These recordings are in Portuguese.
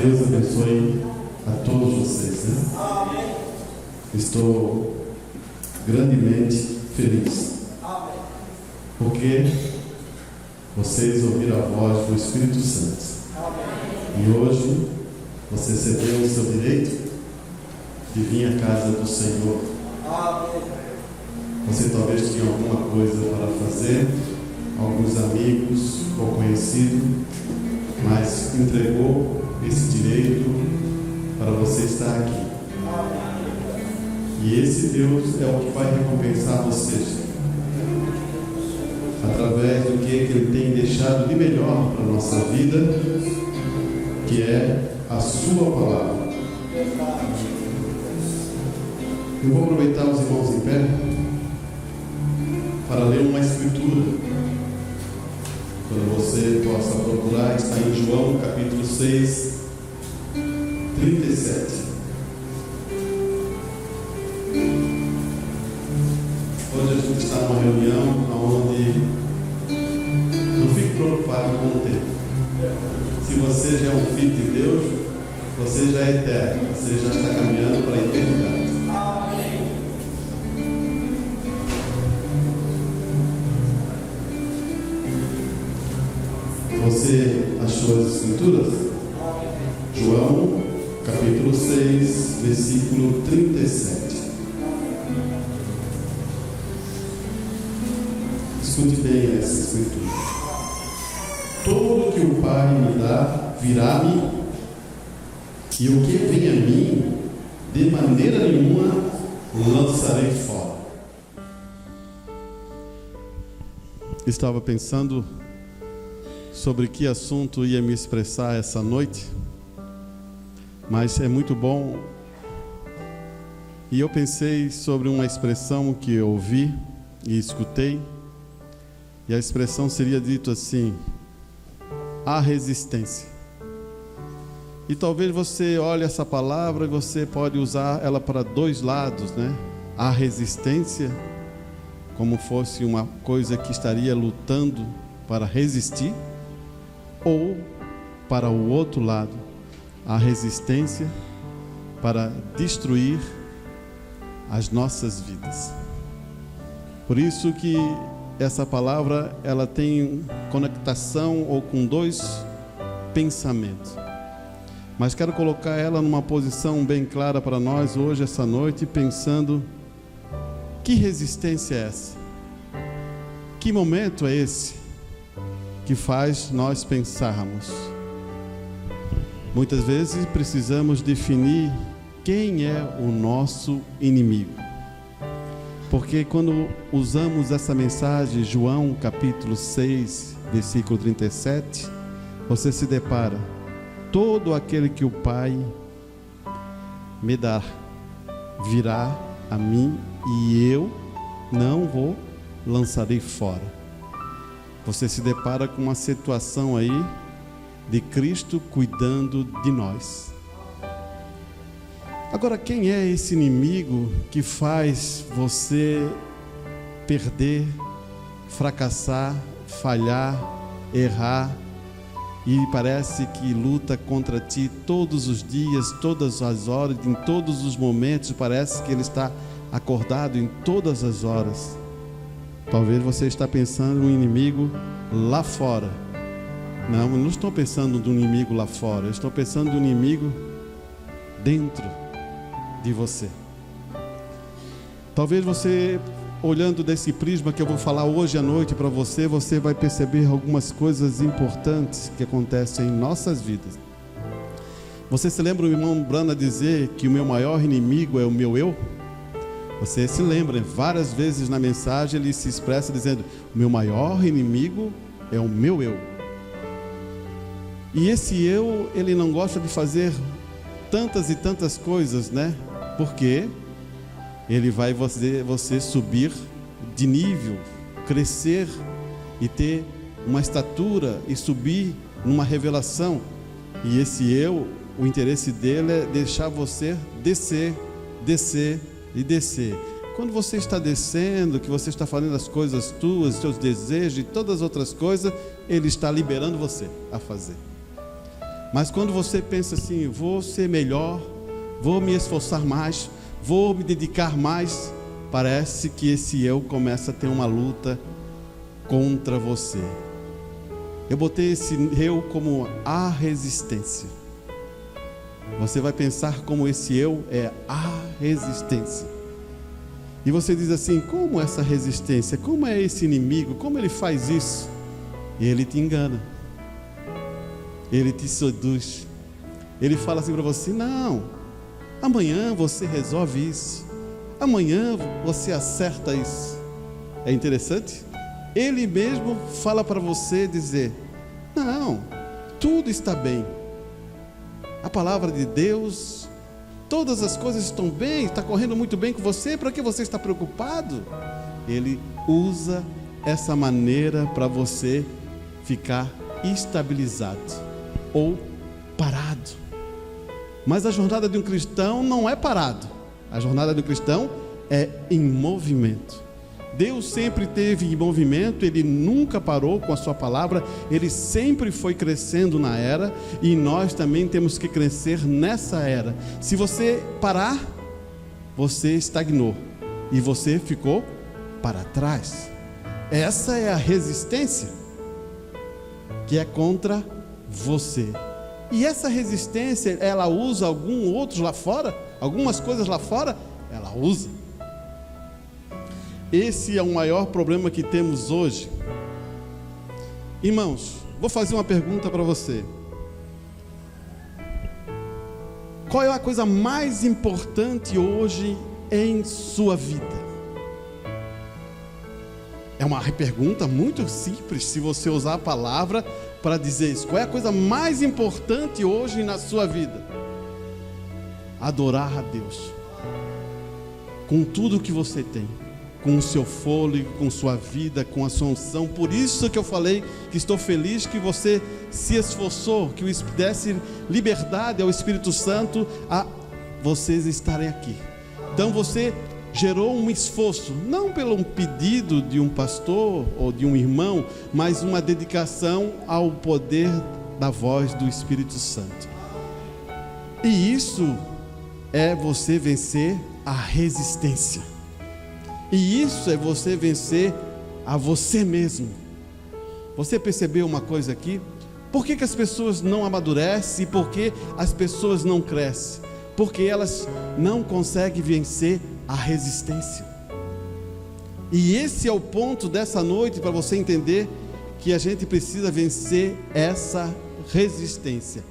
Deus abençoe a todos vocês, né? Estou grandemente feliz, porque vocês ouviram a voz do Espírito Santo. E hoje você cedeu o seu direito de vir à casa do Senhor. Você talvez tinha alguma coisa para fazer, alguns amigos ou conhecidos, mas entregou esse direito para você estar aqui. E esse Deus é o que vai recompensar vocês através do que Ele tem deixado de melhor para a nossa vida, que é a sua palavra. Eu vou aproveitar os irmãos em pé para ler uma escritura. Quando você possa procurar, está em João capítulo 6, 37. Hoje a gente está numa reunião onde não fique preocupado com o tempo. Se você já é um filho de Deus, você já é eterno, você já está caminhando para a eternidade. Você achou as escrituras? João, capítulo 6, versículo 37. Escute bem essa escritura. Todo que o Pai me dá virá a mim, e o que vem a mim, de maneira nenhuma lançarei fora. Estava pensando sobre que assunto ia me expressar essa noite, mas é muito bom. E eu pensei sobre uma expressão que eu ouvi e escutei, e a expressão seria dito assim: a resistência. E talvez você olhe essa palavra e você pode usar ela para dois lados, né? A resistência, como fosse uma coisa que estaria lutando para resistir, ou para o outro lado, a resistência para destruir as nossas vidas. Por isso que essa palavra, ela tem conectação ou com dois pensamentos. Mas quero colocar ela numa posição bem clara para nós hoje, essa noite, pensando: que resistência é essa? Que momento é esse que faz nós pensarmos? Muitas vezes precisamos definir quem é o nosso inimigo. Porque quando usamos essa mensagem, João capítulo 6, versículo 37, você se depara: todo aquele que o Pai me dá virá a mim, e eu não vou lançarei fora. Você se depara com uma situação aí de Cristo cuidando de nós. Agora, quem é esse inimigo que faz você perder, fracassar, falhar, errar, e parece que luta contra ti todos os dias, todas as horas, em todos os momentos? Parece que ele está acordado em todas as horas. Talvez você está pensando no inimigo lá fora. Não, eu não estou pensando no inimigo lá fora, eu estou pensando no inimigo dentro de você. Talvez você, olhando desse prisma que eu vou falar hoje à noite para você, você vai perceber algumas coisas importantes que acontecem em nossas vidas. Você se lembra o irmão Brana dizer que o meu maior inimigo é o meu eu? Você se lembra, várias vezes na mensagem ele se expressa dizendo: o meu maior inimigo é o meu eu. E esse eu, ele não gosta de fazer tantas e tantas coisas, né? Porque ele vai você subir de nível, crescer e ter uma estatura e subir numa revelação. E esse eu, o interesse dele é deixar você descer, descer e descer. Quando você está descendo, que você está fazendo as coisas tuas, seus desejos e todas as outras coisas, ele está liberando você a fazer. Mas quando você pensa assim, vou ser melhor, vou me esforçar mais, vou me dedicar mais, parece que esse eu começa a ter uma luta contra você. Eu botei esse eu como a resistência. Você vai pensar como esse eu é a resistência. E você diz assim, como essa resistência? Como é esse inimigo? Como ele faz isso? E ele te engana. Ele te seduz. Ele fala assim para você, não, amanhã você resolve isso. Amanhã você acerta isso. É interessante? Ele mesmo fala para você dizer, não, tudo está bem. A palavra de Deus, todas as coisas estão bem, está correndo muito bem com você, para que você está preocupado? Ele usa essa maneira para você ficar estabilizado ou parado. Mas a jornada de um cristão não é parado. A jornada de um cristão é em movimento. Deus sempre esteve em movimento, Ele nunca parou com a sua palavra, Ele sempre foi crescendo na era, e nós também temos que crescer nessa era. Se você parar, você estagnou e você ficou para trás. Essa é a resistência que é contra você. E essa resistência, ela usa alguns outros lá fora, algumas coisas lá fora, ela usa. Esse é o maior problema que temos hoje. Irmãos, vou fazer uma pergunta para você. Qual é a coisa mais importante hoje em sua vida? É uma pergunta muito simples, se você usar a palavra para dizer isso. Qual é a coisa mais importante hoje na sua vida? Adorar a Deus com tudo que você tem, com o seu fôlego, com sua vida, com a sua unção. Por isso que eu falei que estou feliz que você se esforçou, que desse liberdade ao Espírito Santo a vocês estarem aqui. Então você gerou um esforço, não pelo um pedido de um pastor ou de um irmão, mas uma dedicação ao poder da voz do Espírito Santo. E isso é você vencer a resistência. E isso é você vencer a você mesmo. Você percebeu uma coisa aqui? Por que as pessoas não amadurecem e por que as pessoas não crescem? Porque elas não conseguem vencer a resistência. E esse é o ponto dessa noite, para você entender que a gente precisa vencer essa resistência.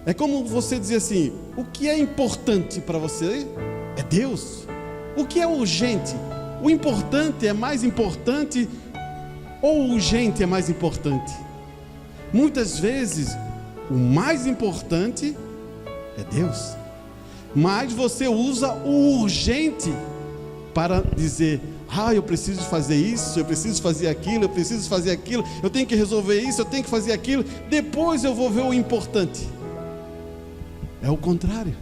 É como você dizer assim, o que é importante para você é Deus. O que é urgente? O importante é mais importante ou o urgente é mais importante? Muitas vezes o mais importante é Deus, mas você usa o urgente para dizer, eu preciso fazer isso, eu preciso fazer aquilo, eu preciso fazer aquilo, eu tenho que resolver isso, eu tenho que fazer aquilo, depois eu vou ver o importante. É o contrário.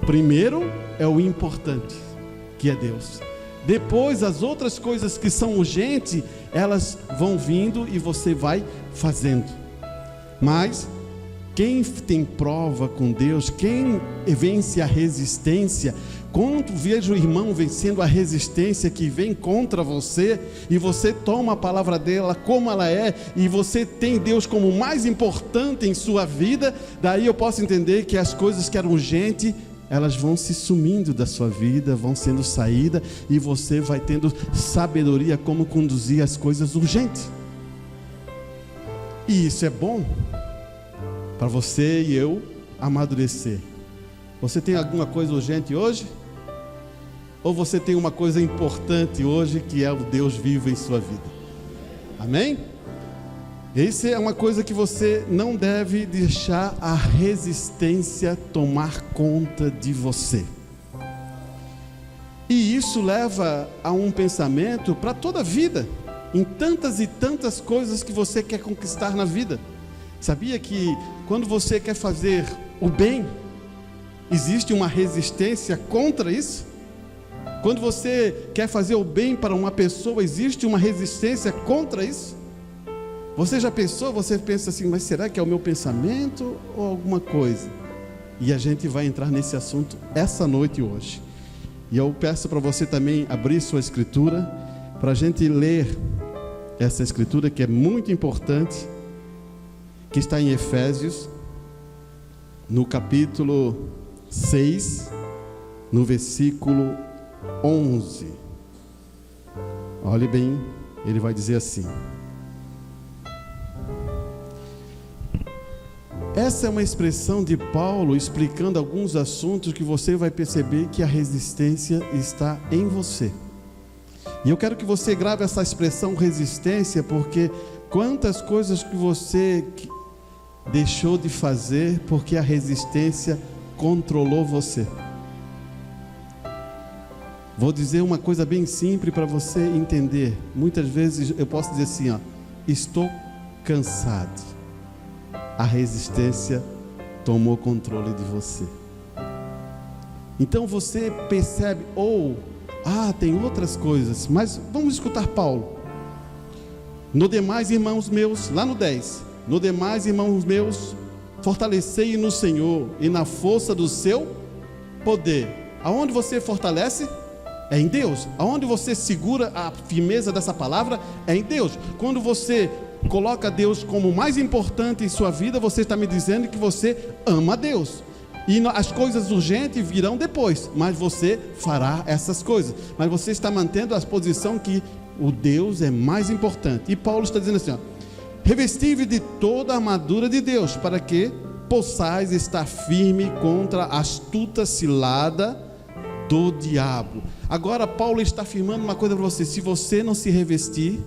Primeiro é o importante, que é Deus. Depois as outras coisas que são urgentes, elas vão vindo e você vai fazendo. Mas quem tem prova com Deus, quem vence a resistência, quando vejo o irmão vencendo a resistência que vem contra você, e você toma a palavra dela como ela é, e você tem Deus como o mais importante em sua vida, daí eu posso entender que as coisas que eram urgentes, elas vão se sumindo da sua vida, vão sendo saídas, e você vai tendo sabedoria como conduzir as coisas urgentes. E isso é bom para você e eu amadurecer. Você tem alguma coisa urgente hoje? Ou você tem uma coisa importante hoje, que é o Deus vivo em sua vida? Amém? Essa é uma coisa que você não deve deixar a resistência tomar conta de você. E isso leva a um pensamento para toda a vida, em tantas e tantas coisas que você quer conquistar na vida. Sabia que quando você quer fazer o bem, existe uma resistência contra isso? Quando você quer fazer o bem para uma pessoa, existe uma resistência contra isso? Você já pensou? Você pensa assim, mas será que é o meu pensamento ou alguma coisa? E a gente vai entrar nesse assunto essa noite hoje. E eu peço para você também abrir sua escritura, para a gente ler essa escritura que é muito importante, que está em Efésios, no capítulo 6, no versículo 11. Olhe bem, ele vai dizer assim: essa é uma expressão de Paulo explicando alguns assuntos que você vai perceber que a resistência está em você. E eu quero que você grave essa expressão resistência, porque quantas coisas que você deixou de fazer porque a resistência controlou você. Vou dizer uma coisa bem simples para você entender. Muitas vezes eu posso dizer assim, estou cansado. A resistência tomou controle de você. Então você percebe, tem outras coisas, mas vamos escutar Paulo. No demais, irmãos meus, lá no 10, no demais, irmãos meus, fortalecei no Senhor e na força do seu poder. Aonde você fortalece? É em Deus. Aonde você segura a firmeza dessa palavra? É em Deus. Quando você coloca Deus como mais importante em sua vida, você está me dizendo que você ama Deus. E as coisas urgentes virão depois, mas você fará essas coisas. Mas você está mantendo a posição que o Deus é mais importante. E Paulo está dizendo assim, revestível de toda a armadura de Deus, para que possais estar firme contra a astuta cilada do diabo. Agora Paulo está afirmando uma coisa para você: se você não se revestir,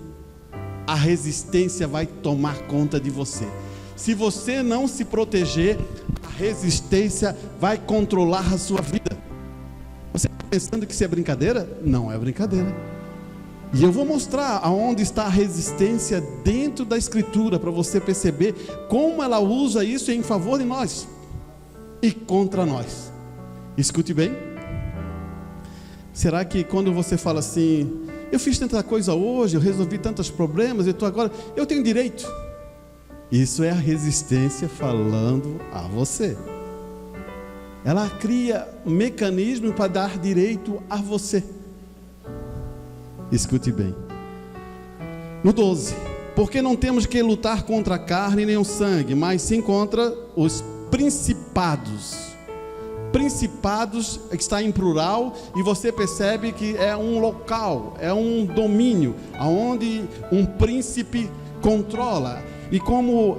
a resistência vai tomar conta de você. Se você não se proteger, a resistência vai controlar a sua vida. Você está pensando que isso é brincadeira? Não é brincadeira. E eu vou mostrar aonde está a resistência dentro da Escritura, para você perceber como ela usa isso em favor de nós e contra nós. Escute bem. Será que quando você fala assim, eu fiz tanta coisa hoje, eu resolvi tantos problemas, eu tenho direito? Isso é a resistência falando a você. Ela cria um mecanismo para dar direito a você. Escute bem. No 12, porque não temos que lutar contra a carne nem o sangue, mas sim contra os principados. Principados está em plural, e você percebe que é um local, é um domínio, onde um príncipe controla. E como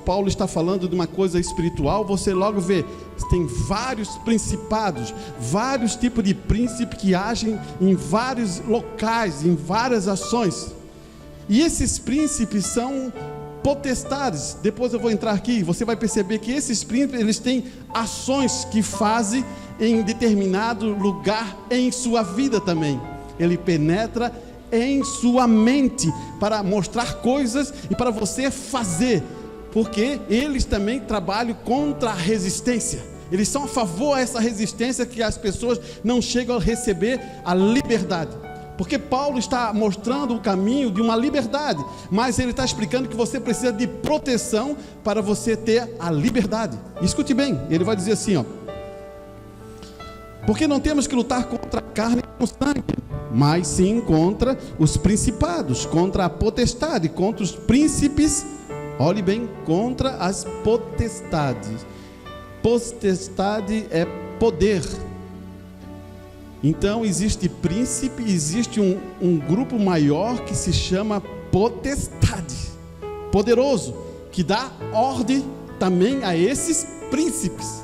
Paulo está falando de uma coisa espiritual, você logo vê, tem vários principados, vários tipos de príncipe que agem em vários locais, em várias ações. E esses príncipes são potestades. Depois eu vou entrar aqui, você vai perceber que esses príncipes, eles têm ações que fazem em determinado lugar em sua vida também. Ele penetra em sua mente para mostrar coisas e para você fazer, porque eles também trabalham contra a resistência. Eles são a favor dessa resistência, que as pessoas não chegam a receber a liberdade. Porque Paulo está mostrando o caminho de uma liberdade, mas ele está explicando que você precisa de proteção para você ter a liberdade. Escute bem, ele vai dizer assim, porque não temos que lutar contra a carne e o sangue, mas sim contra os principados, contra a potestade, contra os príncipes. Olhe bem, contra as potestades. Potestade é poder. Então existe príncipe, existe um grupo maior que se chama potestade, poderoso, que dá ordem também a esses príncipes.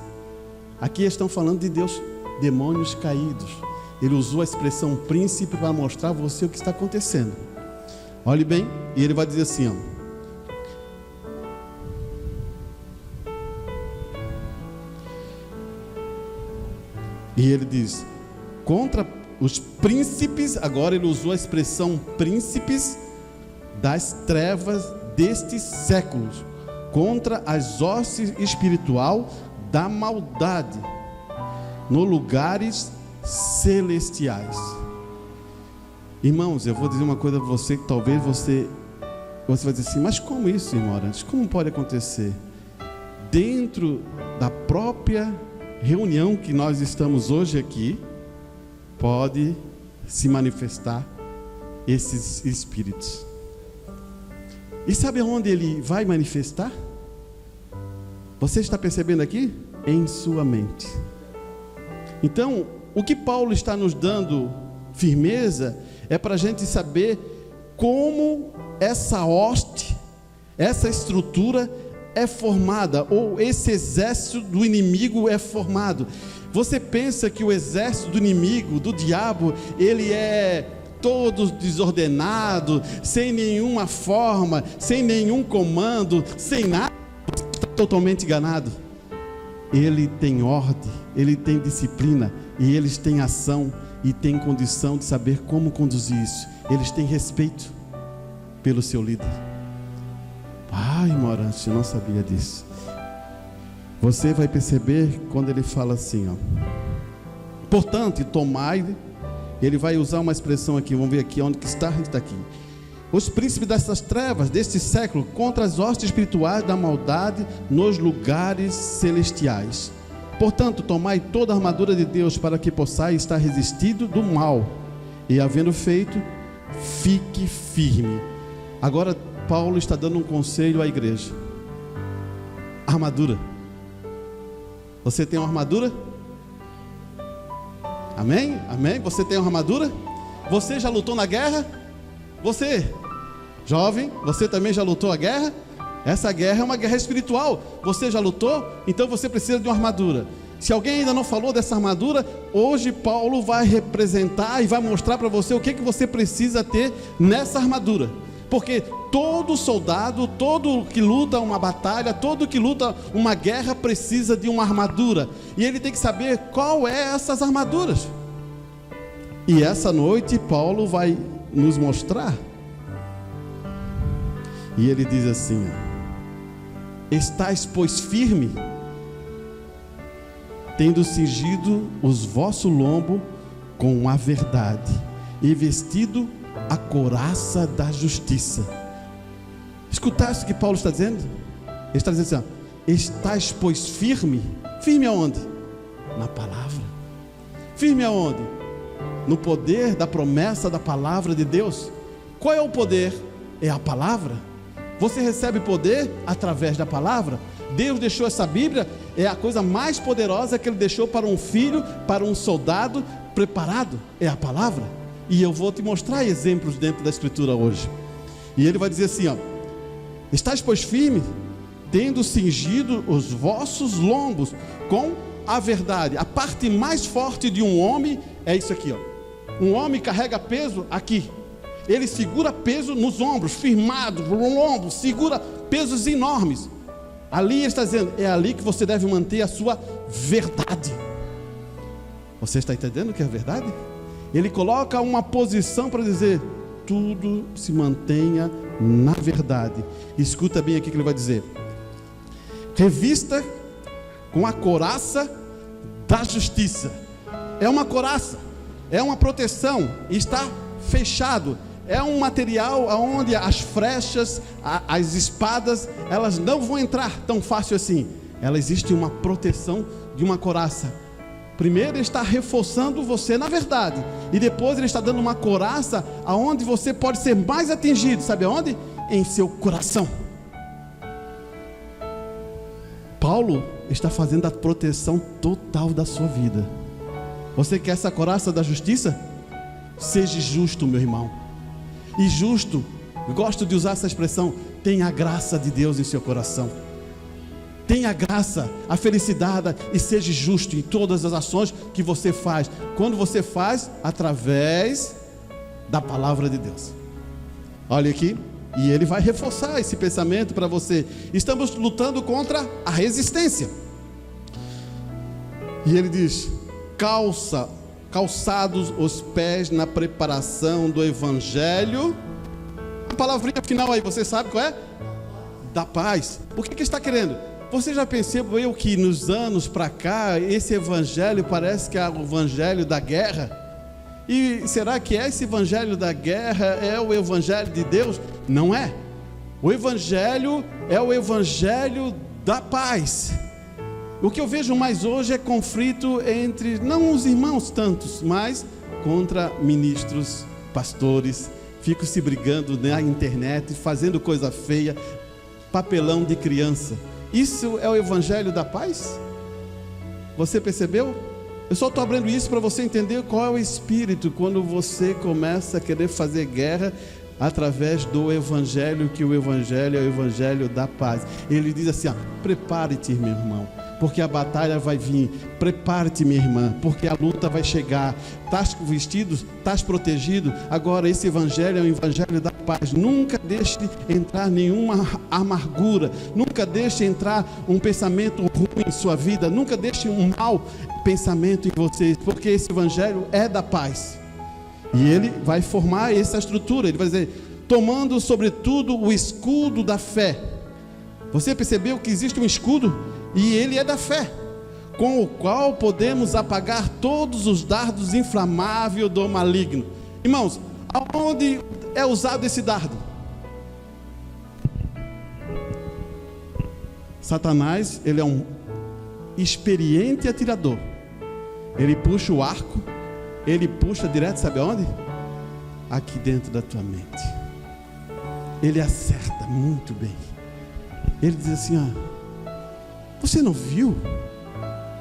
Aqui estão falando de Deus, demônios caídos. Ele usou a expressão príncipe para mostrar a você o que está acontecendo. Olhe bem, e ele vai dizer assim, e ele diz, contra os príncipes, agora ele usou a expressão príncipes das trevas destes séculos, contra as hostes espiritual da maldade, nos lugares celestiais. Irmãos, eu vou dizer uma coisa para você, que talvez você Você vai dizer assim, mas como isso, irmão Arantes? Como pode acontecer? Dentro da própria reunião que nós estamos hoje aqui, pode se manifestar esses espíritos. E sabe onde ele vai manifestar? Você está percebendo aqui? Em sua mente. Então, o que Paulo está nos dando firmeza é para a gente saber como essa hoste, essa estrutura é formada, ou esse exército do inimigo é formado. Você pensa que o exército do inimigo, do diabo, ele é todo desordenado, sem nenhuma forma, sem nenhum comando, sem nada? Está totalmente enganado. Ele tem ordem, ele tem disciplina, e eles têm ação e têm condição de saber como conduzir isso. Eles têm respeito pelo seu líder. Ai, irmão Arantes, eu não sabia disso. Você vai perceber quando ele fala assim, ó. Portanto, tomai, ele vai usar uma expressão aqui, vamos ver aqui onde que está, está aqui. Os príncipes dessas trevas, deste século, contra as hostes espirituais da maldade nos lugares celestiais. Portanto, tomai toda a armadura de Deus para que possais estar resistido do mal, e havendo feito, fique firme. Agora, Paulo está dando um conselho à igreja. Armadura. Você tem uma armadura? Amém? Amém? Você tem uma armadura? Você já lutou na guerra? Você, jovem, você também já lutou a guerra? Essa guerra é uma guerra espiritual. Você já lutou? Então você precisa de uma armadura. Se alguém ainda não falou dessa armadura, hoje Paulo vai representar e vai mostrar para você o que você precisa ter nessa armadura. Porque todo soldado, todo que luta uma batalha, todo que luta uma guerra precisa de uma armadura. E ele tem que saber qual é essas armaduras. E essa noite Paulo vai nos mostrar. E ele diz assim, ó, estais, pois, firme, tendo cingido os vossos lombos com a verdade, e vestido a couraça da justiça. Escutaste o que Paulo está dizendo? Ele está dizendo assim, ó, estais, pois, firme. Firme aonde? Na palavra. Firme aonde? No poder da promessa da palavra de Deus. Qual é o poder? É a palavra. Você recebe poder através da palavra. Deus deixou essa Bíblia, é a coisa mais poderosa que Ele deixou para um filho, para um soldado preparado, é a palavra. E eu vou te mostrar exemplos dentro da Escritura hoje. E ele vai dizer assim, ó, estais, pois, firme, tendo cingido os vossos lombos com a verdade. A parte mais forte de um homem é isso aqui, ó. Um homem carrega peso aqui. Ele segura peso nos ombros, firmado, no ombro, segura pesos enormes. Ali ele está dizendo, é ali que você deve manter a sua verdade. Você está entendendo o que é a verdade? Ele coloca uma posição para dizer, tudo se mantenha na verdade. Escuta bem aqui que ele vai dizer, revista com a couraça da justiça. É uma couraça, é uma proteção, está fechado. É um material onde as flechas, as espadas, elas não vão entrar tão fácil assim. Ela existe uma proteção de uma couraça. Primeiro ele está reforçando você na verdade, e depois ele está dando uma couraça aonde você pode ser mais atingido. Sabe aonde? Em seu coração. Paulo está fazendo a proteção total da sua vida. Você quer essa couraça da justiça? Seja justo, meu irmão. E justo, gosto de usar essa expressão, tenha a graça de Deus em seu coração. Tenha a graça, a felicidade, e seja justo em todas as ações que você faz. Quando você faz, através da palavra de Deus. Olha aqui, e ele vai reforçar esse pensamento para você. Estamos lutando contra a resistência. E ele diz, calçados os pés na preparação do evangelho. A palavrinha final aí, você sabe qual é? Da paz. O que está querendo? Você já percebeu que nos anos para cá, esse evangelho parece que é o evangelho da guerra? E será que esse evangelho da guerra é o evangelho de Deus? Não é. O evangelho é o evangelho da paz. O que eu vejo mais hoje é conflito entre, não os irmãos tantos, mas contra ministros, pastores, ficam se brigando na internet, fazendo coisa feia, papelão de criança. Isso é o evangelho da paz? Você percebeu? Eu só estou abrindo isso para você entender qual é o espírito quando você começa a querer fazer guerra através do evangelho, que o evangelho é o evangelho da paz. Ele diz assim, prepare-te, meu irmão, porque a batalha vai vir. Prepare-te, minha irmã, porque a luta vai chegar. Estás vestido, estás protegido. Agora esse evangelho é o evangelho da paz. Nunca deixe entrar nenhuma amargura, nunca deixe entrar um pensamento ruim em sua vida, nunca deixe um mau pensamento em vocês, porque esse evangelho é da paz. E ele vai formar essa estrutura. Ele vai dizer, tomando sobretudo o escudo da fé. Você percebeu que existe um escudo? E ele é da fé, com o qual podemos apagar todos os dardos inflamáveis do maligno. Irmãos, aonde é usado esse dardo? Satanás, ele é um experiente atirador. Ele puxa o arco, ele puxa direto, sabe aonde? Aqui dentro da tua mente. Ele acerta muito bem. Ele diz assim, você não viu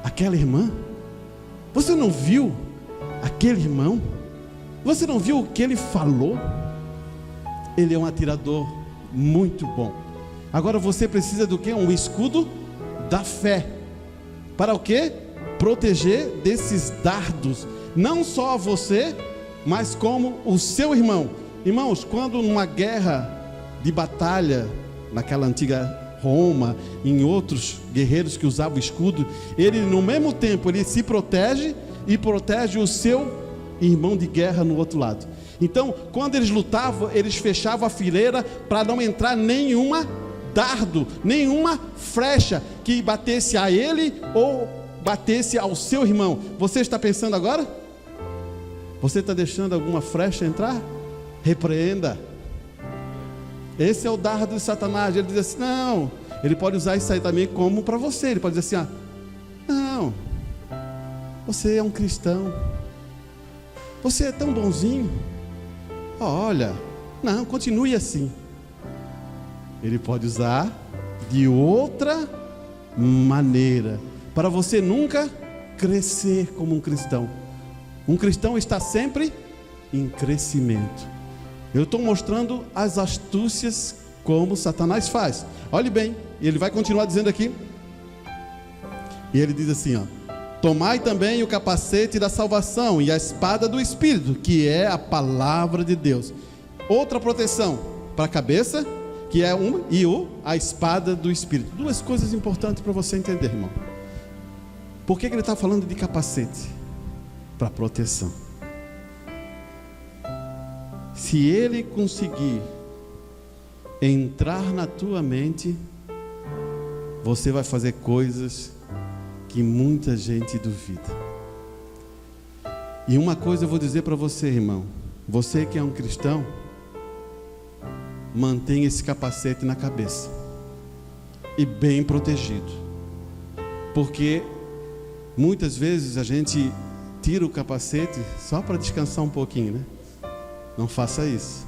aquela irmã? Você não viu aquele irmão? Você não viu o que ele falou? Ele é um atirador muito bom. Agora você precisa do quê? Um escudo da fé. Para o quê? Proteger desses dardos, não só você, mas como o seu irmão. Irmãos, quando numa guerra de batalha, naquela antiga Roma, em outros guerreiros que usavam o escudo, ele no mesmo tempo, ele se protege e protege o seu irmão de guerra no outro lado. Então, quando eles lutavam, eles fechavam a fileira para não entrar nenhuma dardo, nenhuma flecha que batesse a ele ou batesse ao seu irmão. Você está pensando agora? Você está deixando alguma flecha entrar? Repreenda. Esse é o dardo de Satanás. Ele diz assim, não, ele pode usar isso aí também como para você. Ele pode dizer assim, não, você é um cristão, você é tão bonzinho, olha, não, continue assim. Ele pode usar de outra maneira, para você nunca crescer como um cristão. Um cristão está sempre em crescimento. Eu estou mostrando as astúcias como Satanás faz. Olhe bem, ele vai continuar dizendo aqui. E ele diz assim, tomai também o capacete da salvação e a espada do Espírito, que é a palavra de Deus. Outra proteção para a cabeça, que é a espada do Espírito. Duas coisas importantes para você entender, irmão. Por que ele está falando de capacete? Para proteção. Se ele conseguir entrar na tua mente, você vai fazer coisas que muita gente duvida. E uma coisa eu vou dizer para você, irmão, você que é um cristão, mantenha esse capacete na cabeça e bem protegido, porque muitas vezes a gente tira o capacete só para descansar um pouquinho, né? Não faça isso.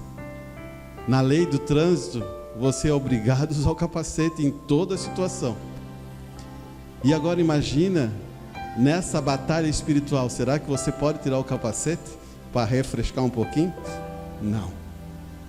Na lei do trânsito, você é obrigado a usar o capacete em toda situação. E agora imagina, nessa batalha espiritual, será que você pode tirar o capacete para refrescar um pouquinho? Não.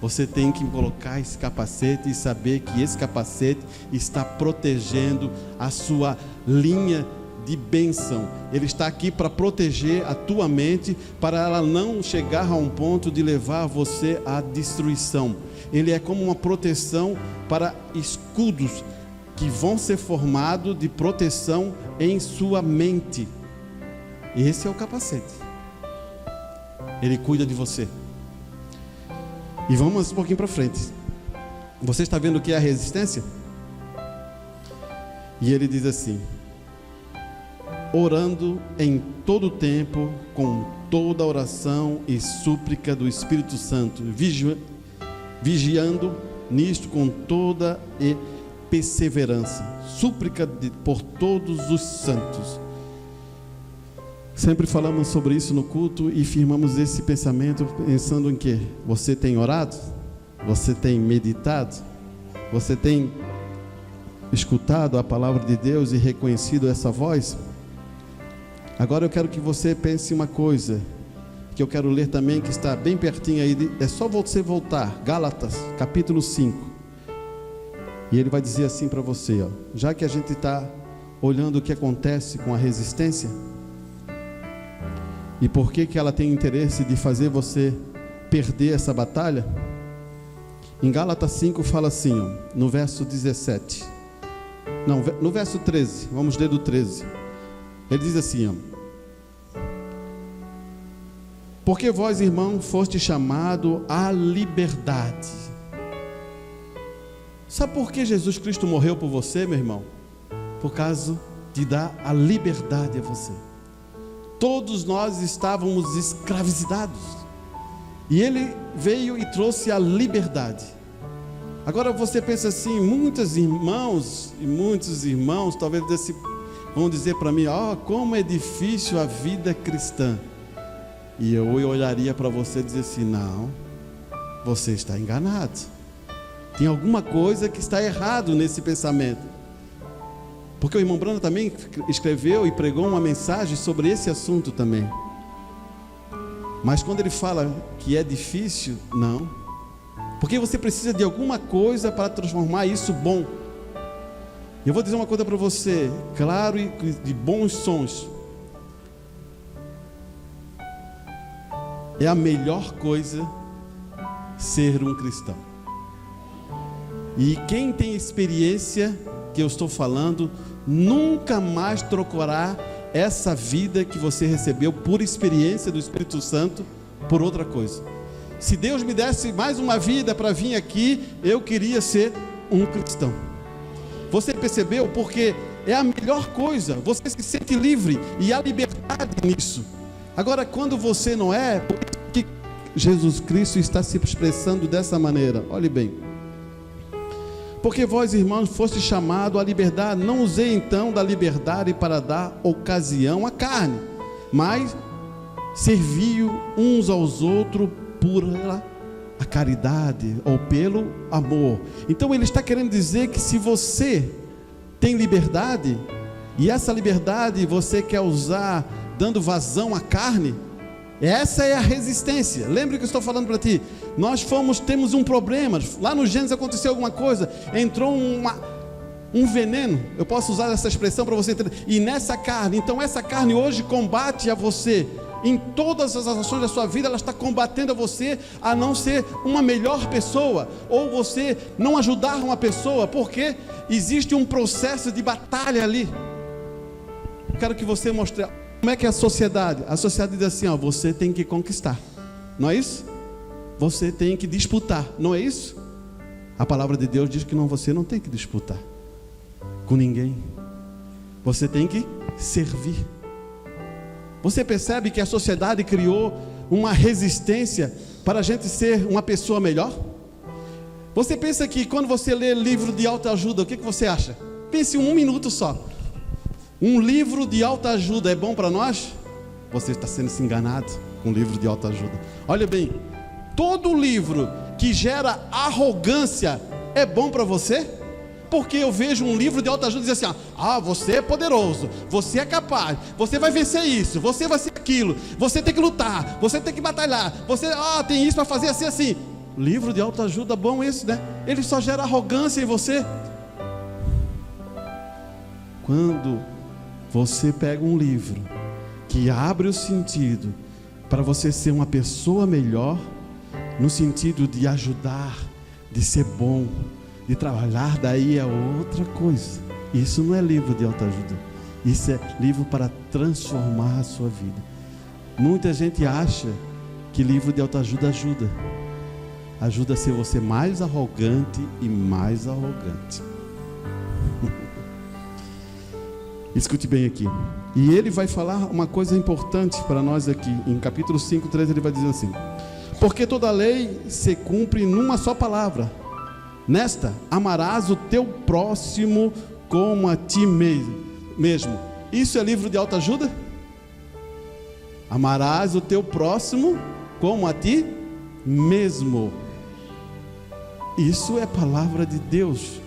Você tem que colocar esse capacete e saber que esse capacete está protegendo a sua linha de bênção. Ele está aqui para proteger a tua mente, para ela não chegar a um ponto de levar você à destruição. Ele é como uma proteção para escudos que vão ser formados de proteção em sua mente. Esse é o capacete. Ele cuida de você. E vamos um pouquinho para frente. Você está vendo o que é a resistência? E ele diz assim: orando em todo o tempo, com toda oração e súplica do Espírito Santo, vigiando nisto com toda perseverança, súplica por todos os santos. Sempre falamos sobre isso no culto e firmamos esse pensamento pensando em que você tem orado, você tem meditado, você tem escutado a palavra de Deus e reconhecido essa voz. Agora eu quero que você pense uma coisa que eu quero ler também, que está bem pertinho aí, é só você voltar, Gálatas capítulo 5, e ele vai dizer assim para você, ó, já que a gente está olhando o que acontece com a resistência, e por que ela tem interesse de fazer você perder essa batalha. Em Gálatas 5 fala assim, ó, no verso 17, não, no verso 13, vamos ler do 13, ele diz assim, ó, porque vós, irmão, foste chamado à liberdade. Sabe por que Jesus Cristo morreu por você, meu irmão? Por causa de dar a liberdade a você. Todos nós estávamos escravizados, e Ele veio e trouxe a liberdade. Agora você pensa assim, muitos irmãos e muitos irmãos talvez vão dizer para mim, como é difícil a vida cristã. E eu olharia para você e dizer assim, não, você está enganado. Tem alguma coisa que está errado nesse pensamento. Porque o irmão Brando também escreveu e pregou uma mensagem sobre esse assunto também. Mas quando ele fala que é difícil, não. Porque você precisa de alguma coisa para transformar isso bom. Eu vou dizer uma coisa para você, claro e de bons sons. É a melhor coisa ser um cristão. E quem tem experiência que eu estou falando, nunca mais trocará essa vida que você recebeu por experiência do Espírito Santo por outra coisa. Se Deus me desse mais uma vida para vir aqui, eu queria ser um cristão. Você percebeu? Porque é a melhor coisa, você se sente livre e há liberdade nisso. Agora, quando você não é, por que Jesus Cristo está se expressando dessa maneira? Olhe bem. Porque vós, irmãos, foste chamado à liberdade. Não usei então da liberdade para dar ocasião à carne, mas servi uns aos outros por a caridade ou pelo amor. Então ele está querendo dizer que se você tem liberdade, e essa liberdade você quer usar dando vazão à carne, essa é a resistência. Lembra que eu estou falando para ti? Nós temos um problema. Lá no Gênesis aconteceu alguma coisa, entrou um veneno, eu posso usar essa expressão para você entender, e nessa carne, então essa carne hoje combate a você, em todas as ações da sua vida, ela está combatendo a você a não ser uma melhor pessoa, ou você não ajudar uma pessoa, porque existe um processo de batalha ali. Quero que você mostre como é que é a sociedade. A sociedade diz assim, você tem que conquistar, não é isso? Você tem que disputar, não é isso? A palavra de Deus diz que você não tem que disputar com ninguém, você tem que servir. Você percebe que a sociedade criou uma resistência para a gente ser uma pessoa melhor? Você pensa que quando você lê livro de autoajuda, o que você acha? Pense um minuto só. Um livro de autoajuda é bom para nós? Você está sendo enganado com um livro de autoajuda. Olha bem, todo livro que gera arrogância é bom para você? Porque eu vejo um livro de autoajuda dizer assim, você é poderoso, você é capaz, você vai vencer isso, você vai ser aquilo, você tem que lutar, você tem que batalhar, você tem isso para fazer assim, assim. Livro de autoajuda bom esse, né? Ele só gera arrogância em você. Quando você pega um livro que abre o sentido para você ser uma pessoa melhor, no sentido de ajudar, de ser bom, de trabalhar, daí é outra coisa. Isso não é livro de autoajuda, isso é livro para transformar a sua vida. Muita gente acha que livro de autoajuda ajuda a ser você mais arrogante e mais arrogante. Escute bem aqui. E ele vai falar uma coisa importante para nós aqui. Em capítulo 5:13 ele vai dizer assim: porque toda lei se cumpre numa só palavra, Nesta, amarás o teu próximo como a ti mesmo. Isso é livro de autoajuda? Amarás o teu próximo como a ti mesmo. Isso é palavra de Deus.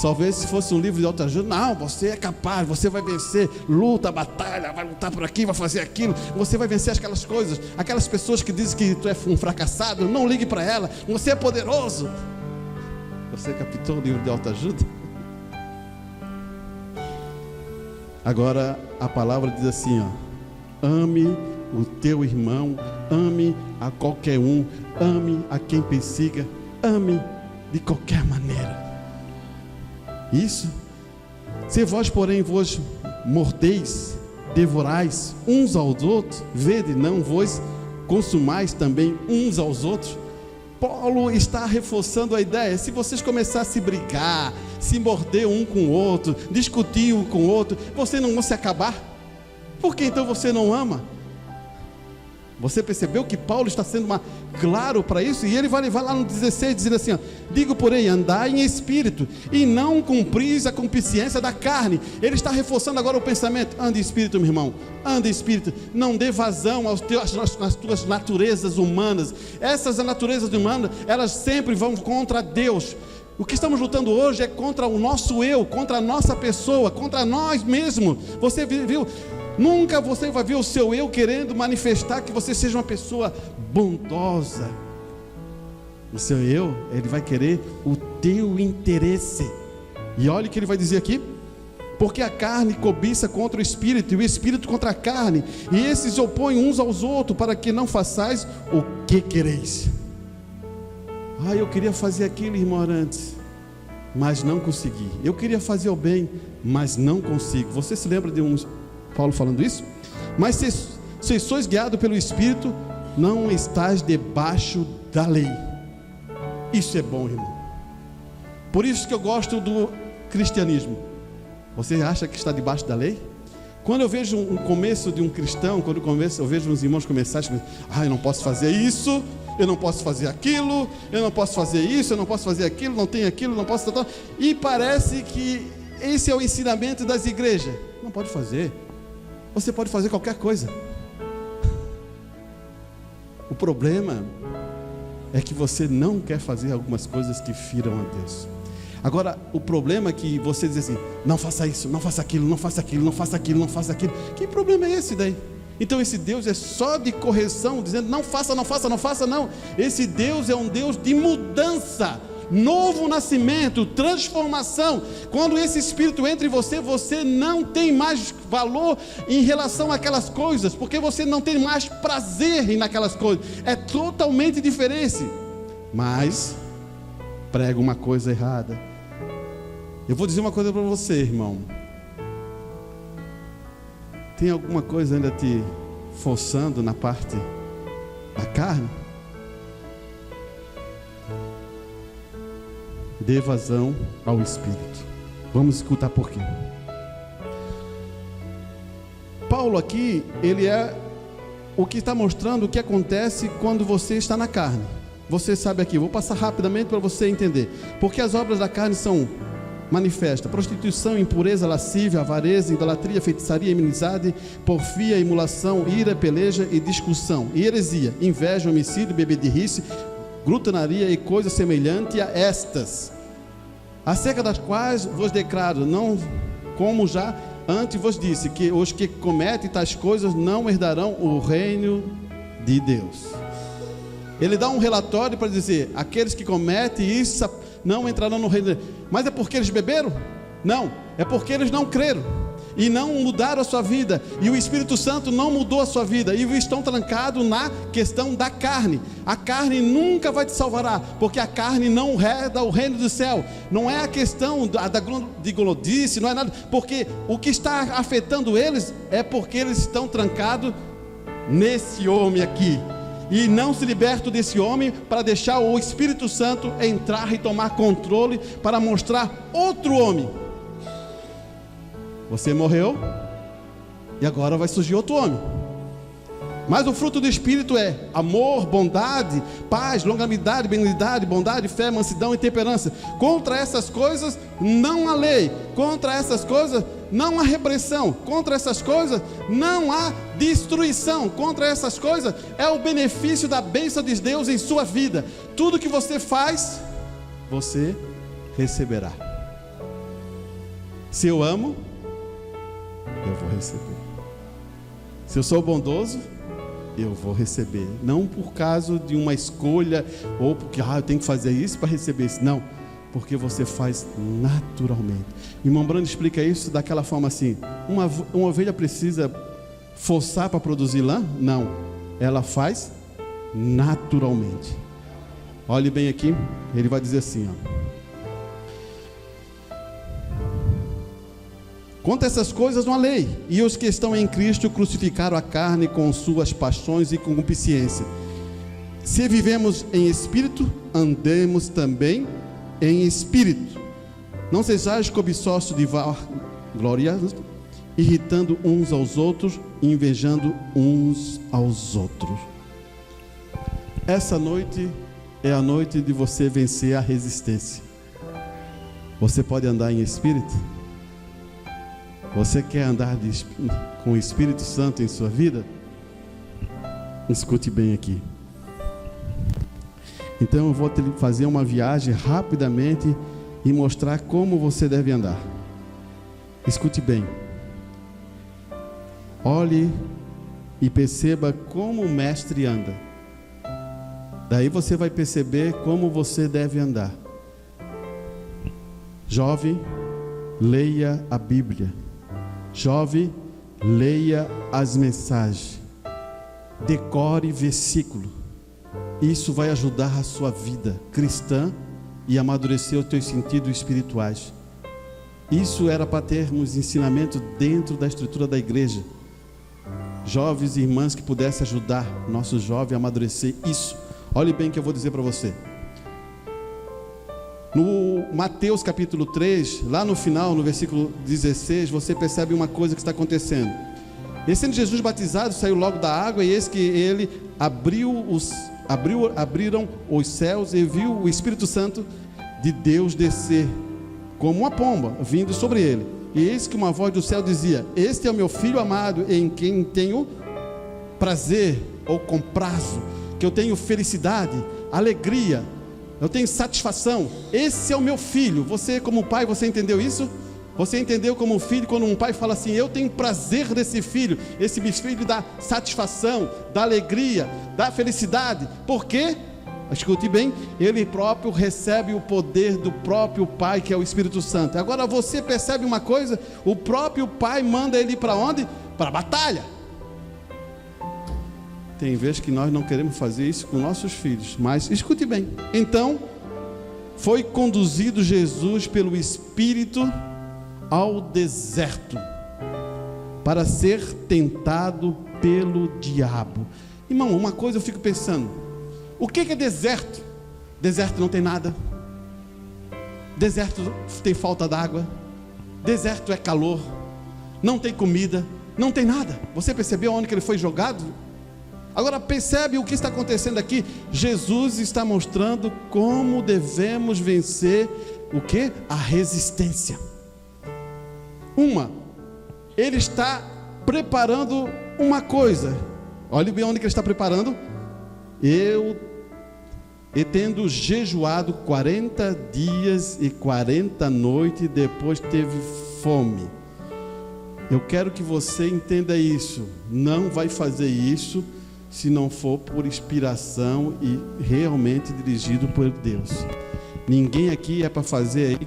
Talvez se fosse um livro de autoajuda, não, você é capaz, você vai vencer, luta, batalha, vai lutar por aqui, vai fazer aquilo, você vai vencer aquelas coisas, aquelas pessoas que dizem que tu é um fracassado, não ligue para ela, você é poderoso. Você captou o livro de autoajuda? Agora a palavra diz assim, ó: ame o teu irmão, ame a qualquer um, ame a quem persiga, ame de qualquer maneira. Isso. Se vós, porém, vos mordeis, devorais uns aos outros, vede, não vos consumais também uns aos outros. Paulo está reforçando a ideia. Se vocês começarem a se brigar, se morder um com o outro, discutir um com o outro, vocês não vão se acabar? Por que então você não ama? Você percebeu que Paulo está sendo claro para isso? E ele vai levar lá no 16, dizendo assim, ó: digo, porém, andai em espírito, e não cumpris a concupiscência da carne. Ele está reforçando agora o pensamento: ande em espírito, meu irmão, ande em espírito, não dê vazão às tuas naturezas humanas. Essas naturezas humanas, elas sempre vão contra Deus. O que estamos lutando hoje é contra o nosso eu, contra a nossa pessoa, contra nós mesmos. Você viu? Nunca você vai ver o seu eu querendo manifestar que você seja uma pessoa bondosa. O seu eu, ele vai querer o teu interesse. E olha o que ele vai dizer aqui: porque a carne cobiça contra o espírito, e o espírito contra a carne, e esses se opõem uns aos outros, para que não façais o que quereis. Eu queria fazer aquilo, irmão Arantes, mas não consegui. Eu queria fazer o bem, mas não consigo. Você se lembra de Paulo falando isso? Mas se sois guiados pelo Espírito, não estáis debaixo da lei. Isso é bom, irmão. Por isso que eu gosto do cristianismo. Você acha que está debaixo da lei? Quando eu vejo um começo de um cristão, quando eu vejo uns irmãos começarem, eu não posso fazer isso, eu não posso fazer aquilo, eu não posso fazer isso, eu não posso fazer aquilo, não tenho aquilo, não posso... E parece que esse é o ensinamento das igrejas. Não pode fazer. Você pode fazer qualquer coisa. O problema é que você não quer fazer algumas coisas que firam a Deus. Agora, o problema é que você diz assim: não faça isso, não faça aquilo, não faça aquilo, não faça aquilo, não faça aquilo. Que problema é esse daí? Então esse Deus é só de correção, dizendo não faça, não faça, não faça, não. Esse Deus é um Deus de mudança, novo nascimento, transformação. Quando esse Espírito entra em você, você não tem mais valor em relação àquelas coisas, porque você não tem mais prazer naquelas coisas. É totalmente diferente. Mas prega uma coisa errada. Eu vou dizer uma coisa para você, irmão. Tem alguma coisa ainda te forçando na parte da carne? Dê vazão ao Espírito. Vamos escutar por quê. Paulo aqui, ele é o que está mostrando o que acontece quando você está na carne. Você sabe aqui, vou passar rapidamente para você entender. Porque as obras da carne são manifesta: prostituição, impureza, lascívia, avareza, idolatria, feitiçaria, inimizade, porfia, emulação, ira, peleja e discussão, e heresia, inveja, homicídio, bebedice, glutanaria e coisa semelhante a estas, acerca das quais vos declaro, não como já antes vos disse, que os que cometem tais coisas não herdarão o reino de Deus. Ele dá um relatório para dizer: aqueles que cometem isso não entrarão no reino de Deus. Mas é porque eles beberam? Não, é porque eles não creram e não mudaram a sua vida, e o Espírito Santo não mudou a sua vida, e estão trancados na questão da carne. A carne nunca vai te salvar, porque a carne não herda o reino do céu. Não é a questão de glodice, não é nada, porque o que está afetando eles é porque eles estão trancados nesse homem aqui, e não se libertam desse homem para deixar o Espírito Santo entrar e tomar controle para mostrar outro homem. Você morreu e agora vai surgir outro homem. Mas o fruto do Espírito é amor, bondade, paz, longanimidade, benignidade, bondade, fé, mansidão e temperança. Contra essas coisas não há lei. Contra essas coisas não há repressão. Contra essas coisas não há destruição. Contra essas coisas é o benefício da bênção de Deus em sua vida. Tudo que você faz, você receberá. Se eu amo, eu vou receber. Se eu sou bondoso, eu vou receber. Não por causa de uma escolha, ou porque eu tenho que fazer isso para receber isso. Não, porque você faz naturalmente. Irmão Brando explica isso daquela forma assim: uma ovelha precisa forçar para produzir lã? Não, ela faz naturalmente. Olhe bem aqui, ele vai dizer assim, ó: quanto a essas coisas não há lei, e os que estão em Cristo crucificaram a carne com suas paixões e concupiscência. Se vivemos em espírito, andemos também em espírito. Não sejais cobiçosos de glória, irritando uns aos outros, invejando uns aos outros. Essa noite é a noite de você vencer a resistência. Você pode andar em espírito? Você quer andar com o Espírito Santo em sua vida? Escute bem aqui. Então eu vou fazer uma viagem rapidamente e mostrar como você deve andar. Escute bem. Olhe e perceba como o mestre anda. Daí você vai perceber como você deve andar. Jovem, leia a Bíblia. Jovem, leia as mensagens, decore versículo. Isso vai ajudar a sua vida cristã e amadurecer os teus sentidos espirituais. Isso era para termos ensinamento dentro da estrutura da igreja. Jovens e irmãs que pudessem ajudar nossos jovens a amadurecer isso. Olhe bem o que eu vou dizer para você. No Mateus capítulo 3, lá no final, no versículo 16, você percebe uma coisa que está acontecendo. E sendo Jesus batizado, saiu logo da água, e eis que ele abriram os céus e viu o Espírito Santo de Deus descer, como uma pomba, vindo sobre ele. E eis que uma voz do céu dizia: este é o meu Filho amado, em quem tenho prazer, ou comprazo, que eu tenho felicidade, alegria, eu tenho satisfação. Esse é o meu filho. Você como pai, você entendeu isso? Você entendeu como um filho, quando um pai fala assim: eu tenho prazer nesse filho. Esse filho dá satisfação, dá alegria, dá felicidade. Por quê? Escute bem, ele próprio recebe o poder do próprio pai, que é o Espírito Santo. Agora você percebe uma coisa: o próprio pai manda ele para onde? Para a batalha. Tem vezes que nós não queremos fazer isso com nossos filhos, mas escute bem. Então, foi conduzido Jesus pelo Espírito ao deserto, para ser tentado pelo diabo. Irmão, uma coisa eu fico pensando: o que é deserto? Deserto não tem nada. Deserto tem falta d'água. Deserto é calor. Não tem comida. Não tem nada. Você percebeu onde que ele foi jogado? Agora percebe o que está acontecendo aqui. Jesus está mostrando como devemos vencer o que? A resistência. Ele está preparando uma coisa. Olha bem onde que ele está preparando. E tendo jejuado 40 dias e 40 noites, depois teve fome. Eu quero que você entenda isso. Não vai fazer isso se não for por inspiração e realmente dirigido por Deus. Ninguém aqui é para fazer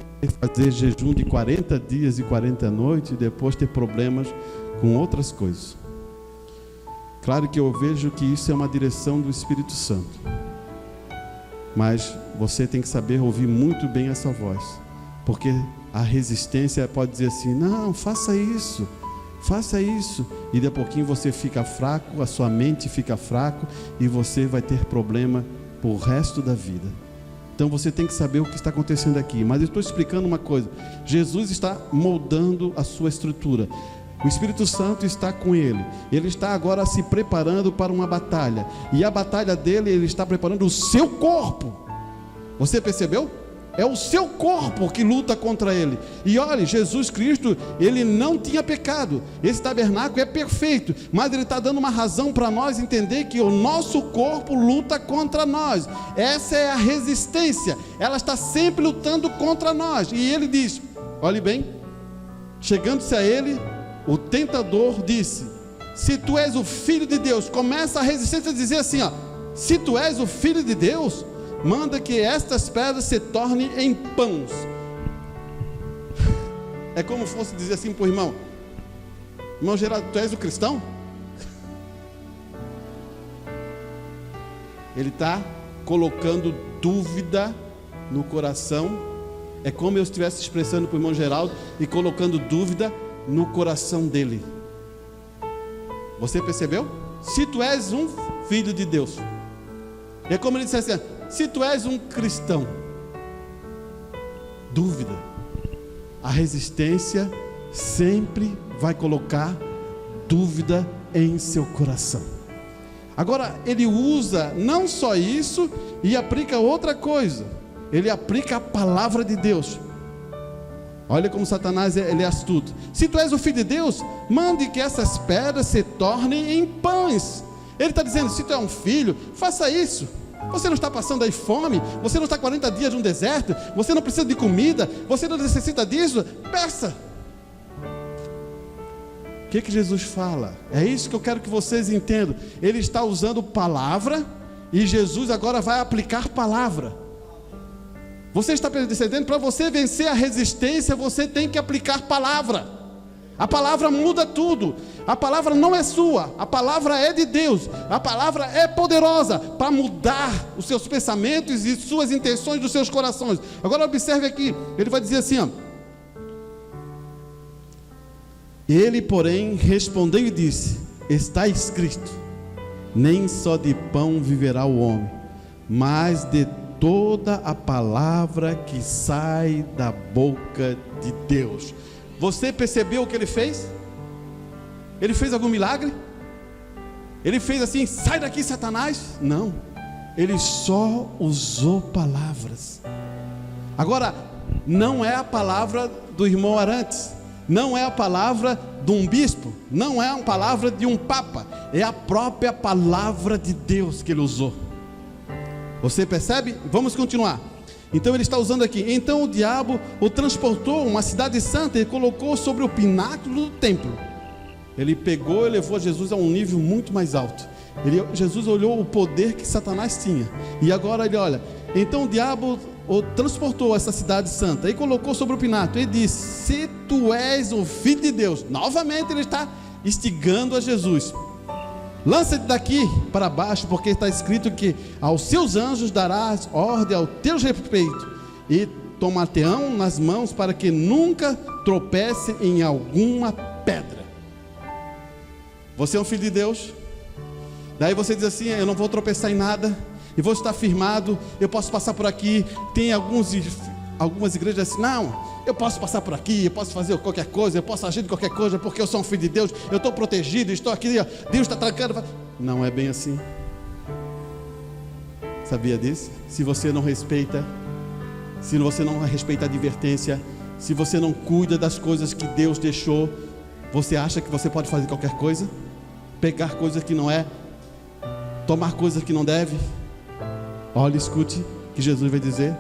jejum de 40 dias e 40 noites e depois ter problemas com outras coisas. Claro que eu vejo que isso é uma direção do Espírito Santo, mas você tem que saber ouvir muito bem essa voz, porque a resistência pode dizer assim: não, faça isso, e de a pouquinho você fica fraco, a sua mente fica fraco e você vai ter problema por resto da vida. Então você tem que saber o que está acontecendo aqui. Mas eu estou explicando uma coisa: Jesus está moldando a sua estrutura. O Espírito Santo está com ele. Ele está agora se preparando para uma batalha. E a batalha dele, ele está preparando o seu corpo. Você percebeu? É o seu corpo que luta contra ele. E olha, Jesus Cristo, ele não tinha pecado. Esse tabernáculo é perfeito, mas ele está dando uma razão para nós entender que o nosso corpo luta contra nós. Essa é a resistência. Ela está sempre lutando contra nós. E ele diz, olhe bem, chegando-se a ele, o tentador disse: se tu és o Filho de Deus. Começa a resistência a dizer assim, ó: se tu és o Filho de Deus, manda que estas pedras se tornem em pães. É como fosse dizer assim para o irmão: irmão Geraldo, tu és o cristão? Ele está colocando dúvida no coração. É como eu estivesse expressando para o irmão Geraldo e colocando dúvida no coração dele. Você percebeu? Se tu és um filho de Deus. É como ele disse assim: se tu és um cristão. Dúvida. A resistência sempre vai colocar dúvida em seu coração. Agora, ele usa não só isso, e aplica outra coisa. Ele aplica a palavra de Deus. Olha como Satanás ele é astuto. Se tu és o Filho de Deus, mande que essas pedras se tornem em pães. Ele está dizendo: se tu é um filho, faça isso. Você não está passando aí fome, você não está 40 dias no deserto, você não precisa de comida, você não necessita disso, peça. O que Jesus fala? É isso que eu quero que vocês entendam. Ele está usando palavra, e Jesus agora vai aplicar palavra. Você está percebendo? Para você vencer a resistência, você tem que aplicar palavra. A palavra muda tudo. A palavra não é sua, a palavra é de Deus. A palavra é poderosa para mudar os seus pensamentos e suas intenções dos seus corações. Agora observe aqui, ele vai dizer assim, ó: ele, porém, respondeu e disse: está escrito, nem só de pão viverá o homem, mas de toda a palavra que sai da boca de Deus. Você percebeu o que ele fez? Ele fez algum milagre? Ele fez assim: sai daqui, Satanás? Não, ele só usou palavras. Agora, não é a palavra do irmão Arantes, não é a palavra de um bispo, não é a palavra de um papa, é a própria palavra de Deus que ele usou. Você percebe? Vamos continuar. Então ele está usando aqui: então o diabo o transportou a uma cidade santa e colocou sobre o pináculo do templo. Ele pegou e levou Jesus a um nível muito mais alto. Jesus olhou o poder que Satanás tinha. E agora ele olha: então o diabo o transportou a essa cidade santa e colocou sobre o pináculo e disse: se tu és o Filho de Deus. Novamente ele está instigando a Jesus: lança-te daqui para baixo, porque está escrito que aos seus anjos darás ordem ao teu respeito, e tomar-te-ão nas mãos para que nunca tropece em alguma pedra. Você é um filho de Deus. Daí você diz assim: eu não vou tropeçar em nada, e vou estar firmado, eu posso passar por aqui. Tem algumas igrejas assim: não, eu posso passar por aqui, eu posso fazer qualquer coisa, eu posso agir de qualquer coisa, porque eu sou um filho de Deus, eu estou protegido, estou aqui, Deus está trancando. Não é bem assim. Sabia disso? Se você não respeita, se você não respeita a advertência, se você não cuida das coisas que Deus deixou, você acha que você pode fazer qualquer coisa? Pegar coisas que não é, tomar coisas que não deve? Olha, escute o que Jesus vai dizer.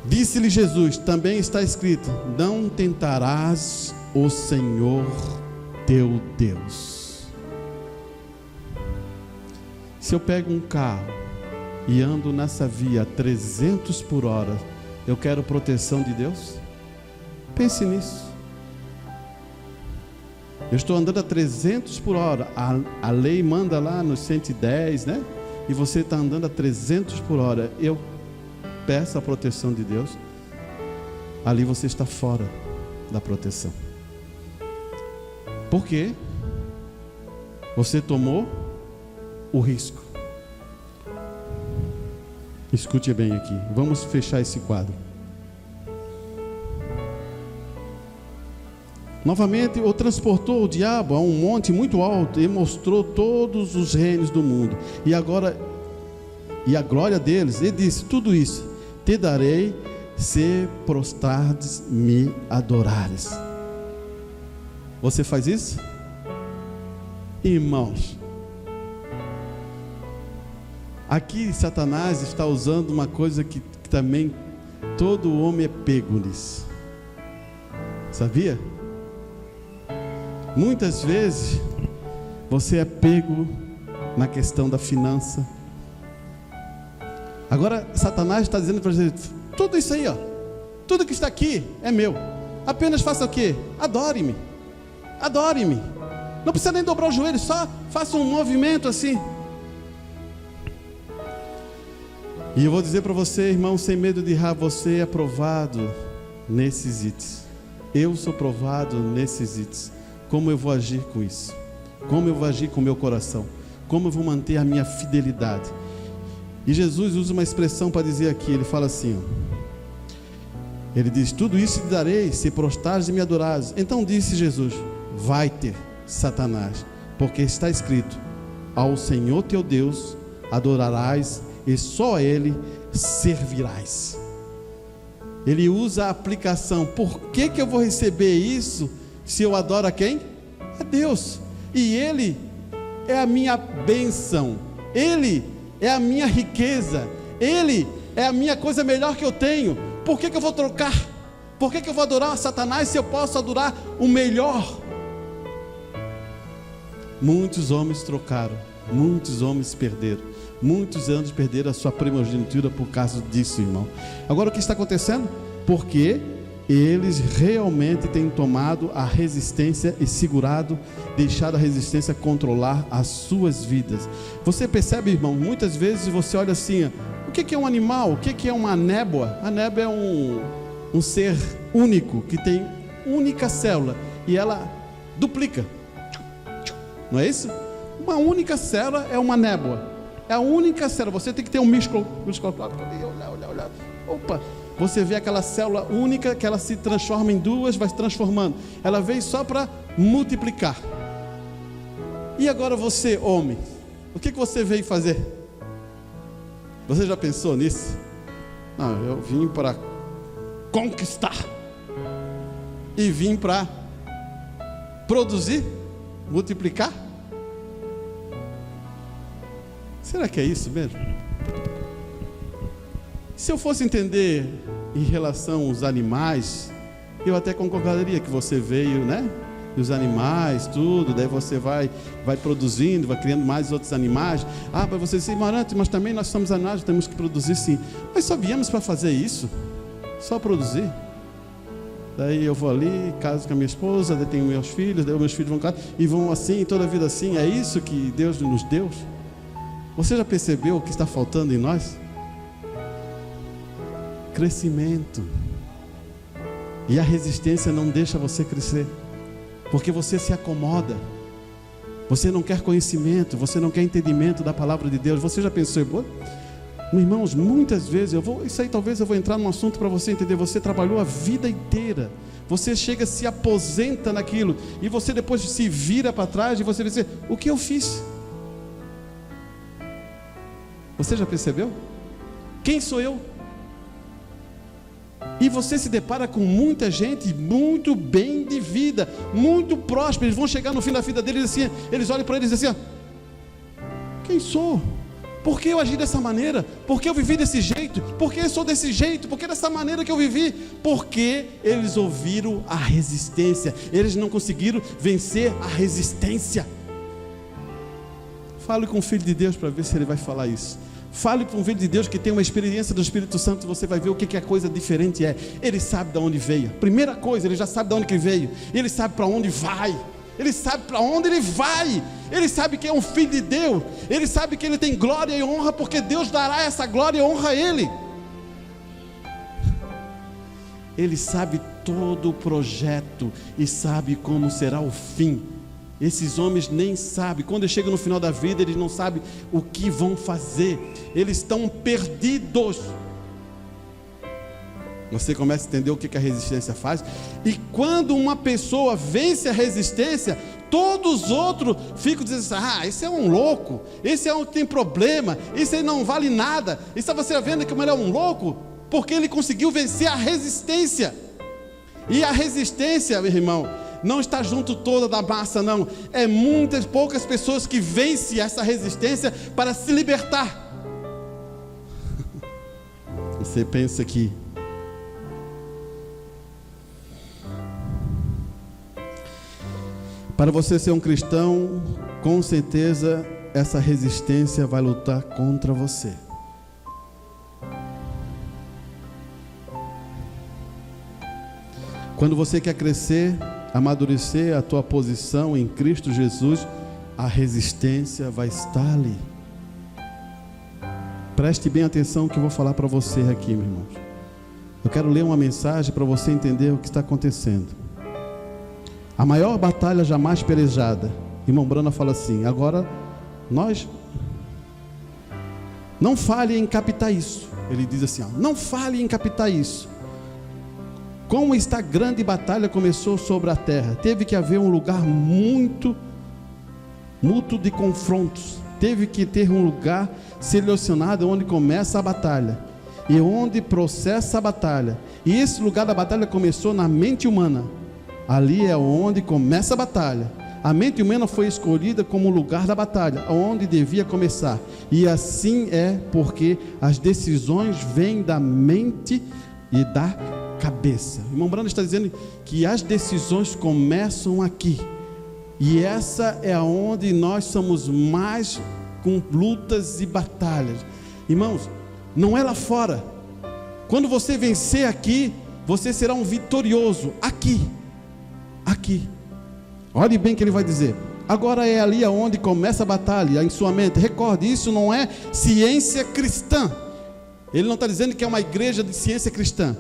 Disse-lhe Jesus: também está escrito: não tentarás o Senhor teu Deus. Se eu pego um carro e ando nessa via a 300 por hora, eu quero proteção de Deus? Pense nisso. Eu estou andando a 300 por hora, a lei manda lá nos 110, né? E você está andando a 300 por hora, eu peço a proteção de Deus, ali você está fora da proteção. Por quê? Você tomou o risco. Escute bem aqui, vamos fechar esse quadro. Novamente, o transportou o diabo a um monte muito alto e mostrou todos os reinos do mundo. E a glória deles, ele disse: tudo isso te darei se prostrares me adorares. Você faz isso? Irmãos, aqui Satanás está usando uma coisa que também todo homem é pego nisso. Sabia? Muitas vezes você é pego na questão da finança. Agora Satanás está dizendo para você: tudo isso aí, ó, tudo que está aqui é meu. Apenas faça o quê? Adore-me. Adore-me. Não precisa nem dobrar o joelho, só faça um movimento assim. E eu vou dizer para você, irmão, sem medo de errar, você é provado nesses itens. Eu sou provado nesses itens. Como eu vou agir com isso? Como eu vou agir com o meu coração? Como eu vou manter a minha fidelidade? E Jesus usa uma expressão para dizer aqui, ele fala assim, ó, ele diz: tudo isso te darei, se prostrares e me adorares. Então disse Jesus: vai-te, Satanás, porque está escrito: ao Senhor teu Deus adorarás e só a Ele servirás. Ele usa a aplicação: por que eu vou receber isso se eu adoro a quem? A Deus. E Ele é a minha bênção, Ele é a minha riqueza, Ele é a minha coisa melhor que eu tenho. Por que eu vou trocar? Por que eu vou adorar a Satanás se eu posso adorar o melhor? Muitos homens trocaram, muitos homens perderam, muitos anos perderam a sua primogenitura por causa disso, irmão. Agora o que está acontecendo? Porque eles realmente têm tomado a resistência e segurado, deixado a resistência controlar as suas vidas. Você percebe, irmão, muitas vezes você olha assim: o que é um animal? O que é uma néboa? A néboa é um ser único, que tem única célula, e ela duplica, não é isso? Uma única célula é uma néboa, é a única célula. Você tem que ter um microscópio, olha, opa, você vê aquela célula única, que ela se transforma em duas, vai se transformando, ela veio só para multiplicar. E agora você, homem, o que você veio fazer? Você já pensou nisso? Não, eu vim para conquistar, e vim para produzir, multiplicar. Será que é isso mesmo? Se eu fosse entender em relação aos animais, eu até concordaria que você veio, né? E os animais, tudo, daí você vai produzindo, vai criando mais outros animais. Ah, para você ser ignorante, mas também nós somos animais, temos que produzir sim. Mas só viemos para fazer isso? Só produzir? Daí eu vou ali, caso com a minha esposa, daí tenho meus filhos, daí meus filhos vão casar, e vão assim, toda a vida assim. É isso que Deus nos deu? Você já percebeu o que está faltando em nós? Crescimento. E a resistência não deixa você crescer, porque você se acomoda, você não quer conhecimento, você não quer entendimento da palavra de Deus. Você já pensou? Irmãos, muitas vezes isso aí talvez eu vou entrar num assunto para você entender. Você trabalhou a vida inteira, você chega, se aposenta naquilo, e você depois se vira para trás e você vai dizer: o que eu fiz? Você já percebeu? Quem sou eu? E você se depara com muita gente muito bem de vida, muito próspera. Eles vão chegar no fim da vida deles assim, eles olham para eles e dizem assim: quem sou? Por que eu agi dessa maneira? Por que eu vivi desse jeito? Por que eu sou desse jeito? Por que dessa maneira que eu vivi? Porque eles ouviram a resistência, eles não conseguiram vencer a resistência. Fale com o Filho de Deus para ver se ele vai falar isso. Fale com o Filho de Deus que tem uma experiência do Espírito Santo, você vai ver o que a coisa diferente é. Ele sabe de onde veio. Primeira coisa, ele já sabe de onde que veio. Ele sabe para onde vai. Ele sabe para onde ele vai. Ele sabe que é um filho de Deus. Ele sabe que ele tem glória e honra, porque Deus dará essa glória e honra a ele. Ele sabe todo o projeto e sabe como será o fim. Esses homens nem sabem. Quando eles chegam no final da vida, eles não sabem o que vão fazer. Eles estão perdidos. Você começa a entender o que a resistência faz. E quando uma pessoa vence a resistência, todos os outros ficam dizendo assim: esse é um louco, esse é um que tem problema, esse aí não vale nada. E está você vendo como ele é um louco? Porque ele conseguiu vencer a resistência. E a resistência, meu irmão, não está junto toda da massa, não. É muitas poucas pessoas que vencem essa resistência para se libertar. Você pensa que para você ser um cristão, com certeza essa resistência vai lutar contra você. Quando você quer crescer, amadurecer a tua posição em Cristo Jesus, a resistência vai estar ali. Preste bem atenção no que eu vou falar para você aqui, meu irmão. Eu quero ler uma mensagem para você entender o que está acontecendo. A maior batalha jamais pelejada. Irmão Brana fala assim: agora nós não fale em captar isso. Ele diz assim: não fale em captar isso. Como esta grande batalha começou sobre a terra, teve que haver um lugar muito mútuo de confrontos. Teve que ter um lugar selecionado onde começa a batalha e onde processa a batalha. E esse lugar da batalha começou na mente humana. Ali é onde começa a batalha. A mente humana foi escolhida como o lugar da batalha, onde devia começar. E assim é porque as decisões vêm da mente e da cabeça. O irmão Brando está dizendo que as decisões começam aqui. E essa é onde nós somos mais com lutas e batalhas. Irmãos, não é lá fora. Quando você vencer aqui, você será um vitorioso aqui. Aqui. Olhe bem o que ele vai dizer. Agora é ali onde começa a batalha, em sua mente. Recorde, isso não é ciência cristã. Ele não está dizendo que é uma igreja de ciência cristã,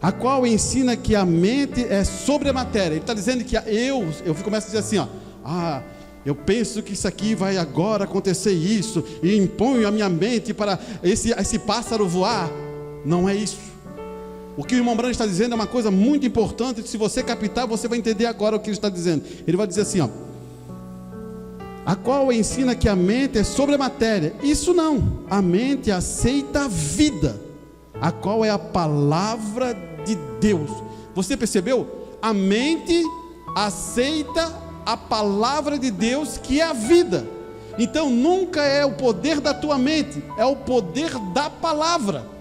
a qual ensina que a mente é sobre a matéria. Ele está dizendo que eu começo a dizer assim, eu penso que isso aqui vai agora acontecer isso, e imponho a minha mente para esse pássaro voar. Não é isso. O que o irmão Branco está dizendo é uma coisa muito importante. Se você captar, você vai entender agora o que ele está dizendo. Ele vai dizer assim, a qual ensina que a mente é sobre a matéria. Isso não. A mente aceita a vida, a qual é a palavra de Deus. Você percebeu? A mente aceita a palavra de Deus, que é a vida. Então nunca é o poder da tua mente, é o poder da palavra.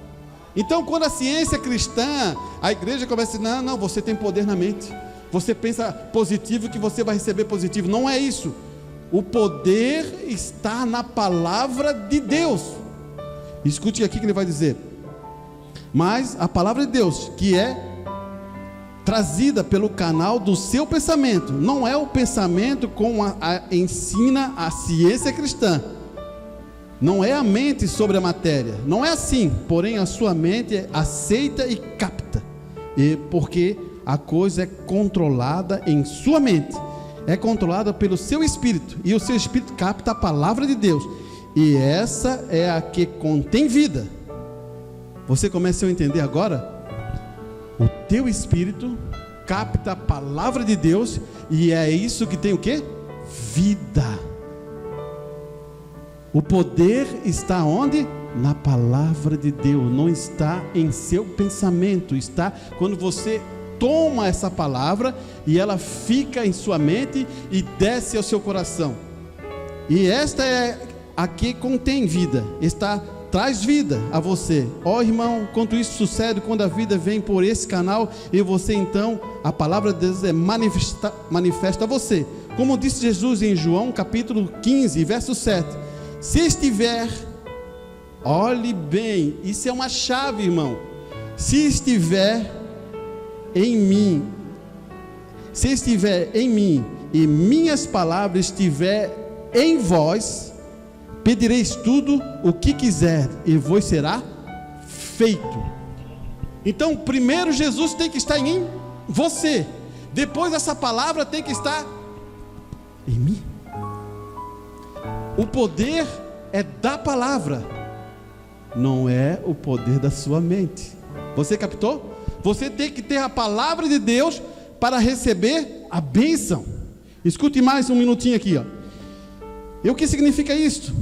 Então quando a ciência cristã, a igreja começa a dizer, não, você tem poder na mente, você pensa positivo que você vai receber positivo. Não é isso. O poder está na palavra de Deus. Escute aqui que ele vai dizer. Mas a palavra de Deus, que é trazida pelo canal do seu pensamento, não é o pensamento como ensina a ciência cristã. Não é a mente sobre a matéria, não é assim. Porém a sua mente aceita e capta, porque a coisa é controlada em sua mente, é controlada pelo seu espírito, e o seu espírito capta a palavra de Deus, e essa é a que contém vida. Você começa a entender agora? O teu espírito capta a palavra de Deus, e é isso que tem o quê? Vida. O poder está onde? Na palavra de Deus, não está em seu pensamento. Está quando você toma essa palavra e ela fica em sua mente e desce ao seu coração. E esta é a que contém vida, traz vida a você. Irmão, quanto isso sucede quando a vida vem por esse canal e você então, a palavra de Deus é manifesta a você. Como disse Jesus em João capítulo 15, verso 7. Se estiver, olhe bem, isso é uma chave, irmão. Se estiver em mim e minhas palavras estiver em vós, pedireis tudo o que quiser e vos será feito. Então primeiro Jesus tem que estar em você, depois essa palavra tem que estar em mim. O poder é da palavra, não é o poder da sua mente. Você captou? Você tem que ter a palavra de Deus para receber a bênção. Escute mais um minutinho aqui, ó. E o que significa isto?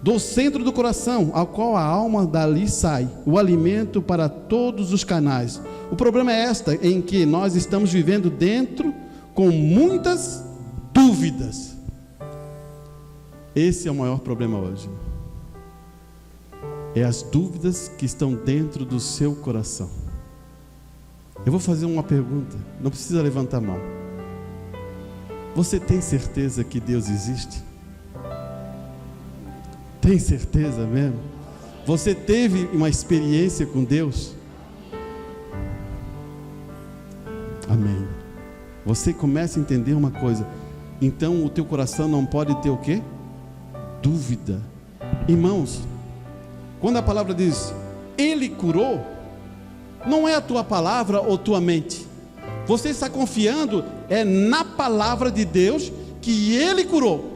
Do centro do coração, ao qual a alma dali sai, o alimento para todos os canais. O problema é em que nós estamos vivendo dentro com muitas dúvidas. Esse é o maior problema hoje. É as dúvidas que estão dentro do seu coração. Eu vou fazer uma pergunta, não precisa levantar a mão. Você tem certeza que Deus existe? Tem certeza mesmo? Você teve uma experiência com Deus? Amém. Você começa a entender uma coisa. Então o teu coração não pode ter o quê? Dúvida. Irmãos, quando a palavra diz Ele curou, não é a tua palavra ou tua mente. Você está confiando na palavra de Deus que Ele curou.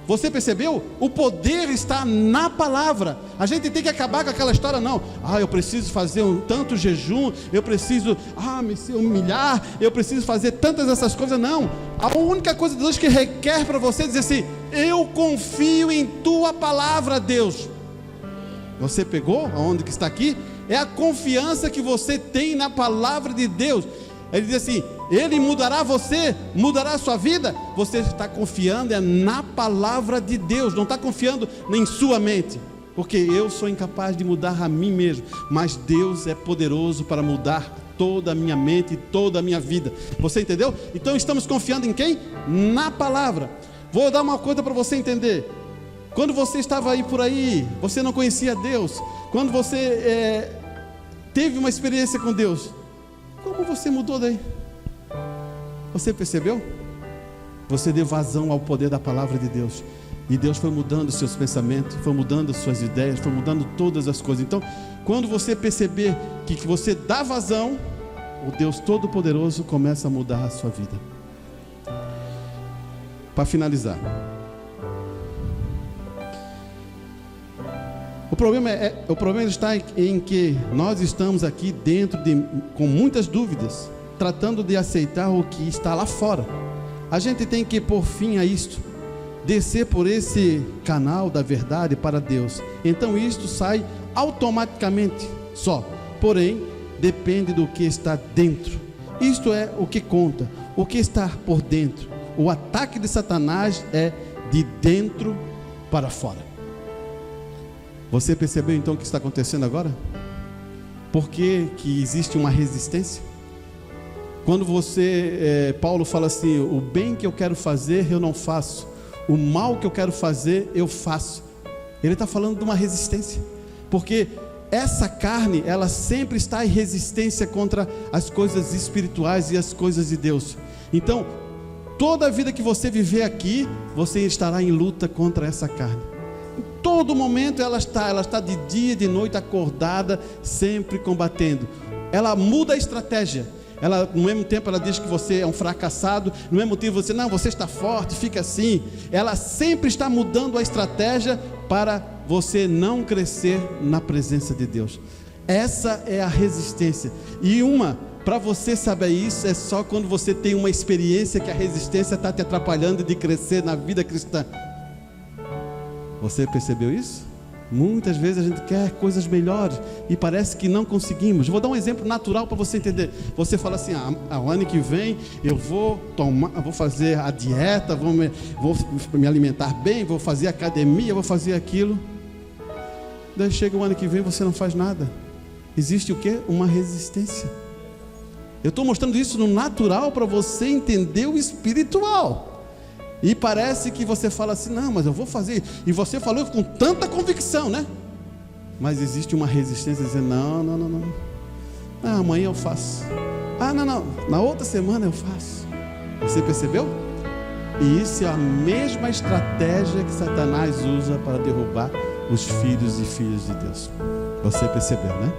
Você percebeu? O poder está na palavra. A gente tem que acabar com aquela história, não. Eu preciso fazer tanto jejum, eu preciso me humilhar, eu preciso fazer tantas essas coisas. Não. A única coisa de Deus que requer para você é dizer assim: eu confio em tua palavra, Deus. Você pegou aonde que está aqui? É a confiança que você tem na palavra de Deus. Ele diz assim: Ele mudará você, mudará a sua vida. Você está confiando na palavra de Deus, não está confiando em sua mente, porque eu sou incapaz de mudar a mim mesmo, mas Deus é poderoso para mudar toda a minha mente e toda a minha vida. Você entendeu? Então estamos confiando em quem? Na palavra. Vou dar uma coisa para você entender. Quando você estava aí por aí, você não conhecia Deus. Quando você teve uma experiência com Deus, como você mudou daí? Você percebeu? Você deu vazão ao poder da palavra de Deus, e Deus foi mudando os seus pensamentos, foi mudando as suas ideias, foi mudando todas as coisas. Então, quando você perceber que você dá vazão, o Deus Todo-Poderoso começa a mudar a sua vida. Para finalizar, o problema está em que nós estamos aqui dentro com muitas dúvidas, tratando de aceitar o que está lá fora. A gente tem que pôr fim a isto, descer por esse canal da verdade para Deus. Então isto sai automaticamente só, porém depende do que está dentro. Isto é o que conta, o que está por dentro. O ataque de Satanás é de dentro para fora. Você percebeu então o que está acontecendo agora? Por que existe uma resistência? Quando Paulo fala assim: o bem que eu quero fazer eu não faço, o mal que eu quero fazer eu faço. Ele está falando de uma resistência, porque essa carne, ela sempre está em resistência contra as coisas espirituais e as coisas de Deus. Então, toda a vida que você viver aqui, você estará em luta contra essa carne. Em todo momento ela está de dia e de noite acordada, sempre combatendo. Ela muda a estratégia. Ela, no mesmo tempo, ela diz que você é um fracassado. No mesmo tempo, você está forte, fica assim. Ela sempre está mudando a estratégia para você não crescer na presença de Deus. Essa é a resistência. E para você saber isso, é só quando você tem uma experiência que a resistência está te atrapalhando de crescer na vida cristã. Você percebeu isso? Muitas vezes a gente quer coisas melhores e parece que não conseguimos. Vou dar um exemplo natural para você entender. Você fala assim: o ano que vem eu vou fazer a dieta, vou me alimentar bem, vou fazer academia, vou fazer aquilo. Daí chega o ano que vem, você não faz nada. Existe o quê? Uma resistência. Eu estou mostrando isso no natural para você entender o espiritual. E parece que você fala assim: não, mas eu vou fazer. E você falou com tanta convicção, né? Mas existe uma resistência dizendo: não. Amanhã eu faço. Não. Na outra semana eu faço. Você percebeu? E isso é a mesma estratégia que Satanás usa para derrubar os filhos e filhas de Deus. Você percebeu, né?